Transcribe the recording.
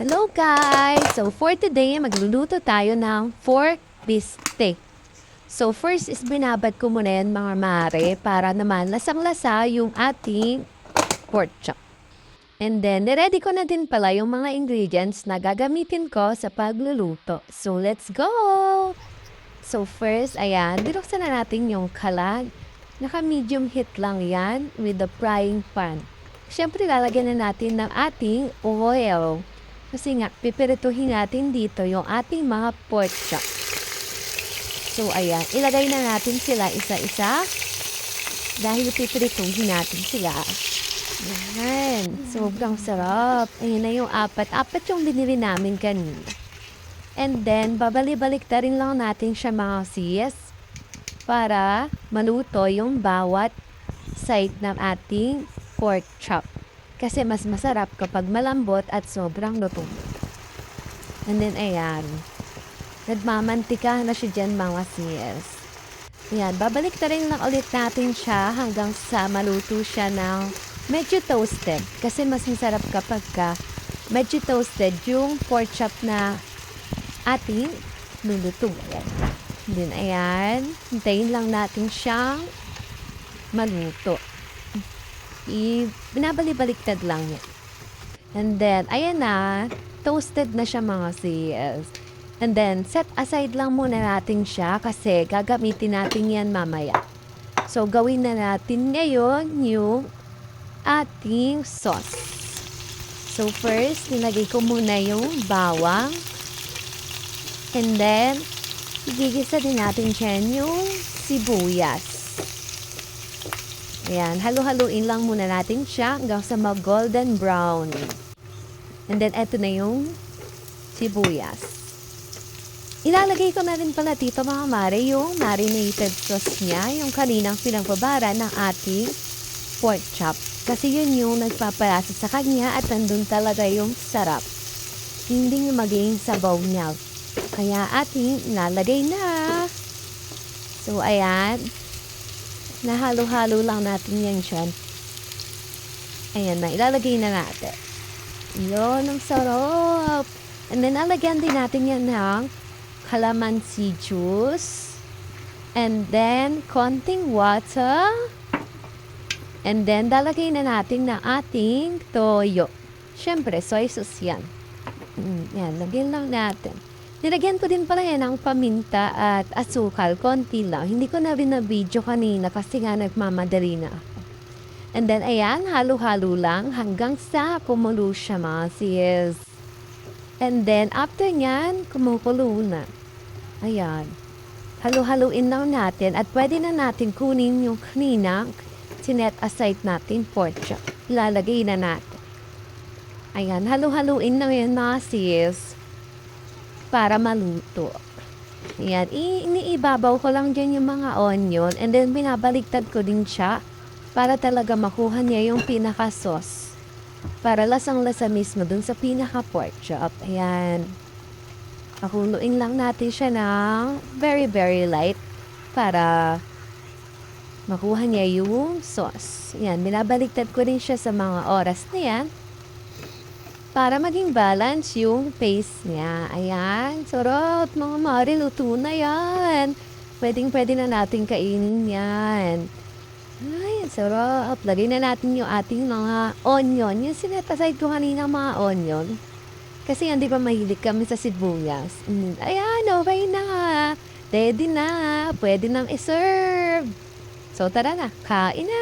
Hello guys! So for today, magluluto tayo ng pork beef steak. So first is binabad ko muna yan mga mare para naman lasang-lasa yung ating pork chop. And then, ready ko na din pala yung mga ingredients na gagamitin ko sa pagluluto. So let's go! So first, ayan, binuksan na natin yung kalan. Naka-medium heat lang yan with the frying pan. Siyempre, lalagyan na natin ng ating oil. Kasi nga, pipirituhin natin dito yung ating mga pork chop. So, ayan. Ilagay na natin sila isa-isa. Dahil pipirituhin natin sila. Ayan. Sobrang sarap. Ayan na yung apat. Apat yung binili namin kanina. And then, babalik-balik na rin lang natin siya mga sis. Para maluto yung bawat side ng ating pork chop. Kasi mas masarap kapag malambot at sobrang lutong. And then, ayan. Nagmamantika na siya dyan mga sis. Ayan, babalik na rin lang ulit natin siya hanggang sa maluto siya ng medyo toasted. Kasi mas masarap kapag medyo toasted yung pork chop na ating lulutuin. And then, ayan. Hintayin lang natin siyang maluto. Binabalik-baliktad lang yan. And then, ayan na, toasted na siya mga sis. And then, set aside lang muna natin siya kasi gagamitin natin yan mamaya. So, gawin na natin ngayon yung ating sauce. So, first, nilagay ko muna yung bawang. And then, igigisa din natin dyan yung sibuyas. Ayan, halu-haluin lang muna natin siya hanggang sa mag-golden brown. And then, eto na yung sibuyas. Ilalagay ko na rin pala dito mga mare yung marinated sauce niya, yung kaninang pinagbabara ng ating pork chop. Kasi yun yung nagpapalasa sa kanya at nandun talaga yung sarap. Hindi yung maging sabaw niya. Kaya ating ilalagay na. So, ayan. Nahalo-halo lang natin yan siya. Ayan na, ilalagay na natin. Yun, ang sarap. And then, alagyan din natin yan ng calamansi juice. And then, konting water. And then, dalagay na natin ng ating toyo. Siyempre, soy sauce yan. Yan, lagyan lang natin. Nilagyan ko din pala yan ng paminta at asukal, konti lang. Hindi ko na rin na-video kanina kasi nga nagmamadali na ako. And then, ayan, halo-halo lang hanggang sa kumulo siya mga sis. And then, after nyan, kumukulo na. Ayan. Halo-haloin lang natin at pwede na natin kunin yung kaninang sinet aside natin pork chop. Ilalagay na natin. Ayan, halo-haloin lang yan mga sis. Para maluto. Ayan, iniibabaw ko lang dyan yung mga onion and then binabaliktad ko din siya para talaga makuha niya yung pinaka-sauce. Para lasang-lasa mismo dun sa pinaka-pork chop. Ayan. Pakuluin lang natin siya ng very, very light para makuha niya yung sauce. Ayan, binabaliktad ko din siya sa mga oras na yan. Para maging balance yung paste niya. Ayan. Sarap. Mga mare, luto na yan. Pwedeng-pwede na natin kainin yan. Ay, sarap. Lagay na natin yung ating mga onion. Yung sinetaside ko kanina mga onion. Kasi hindi pa mahilig kami sa sibuyas. Ayan, okay na. Ready na. Pwede nang iserve. So, tara na. Kain na.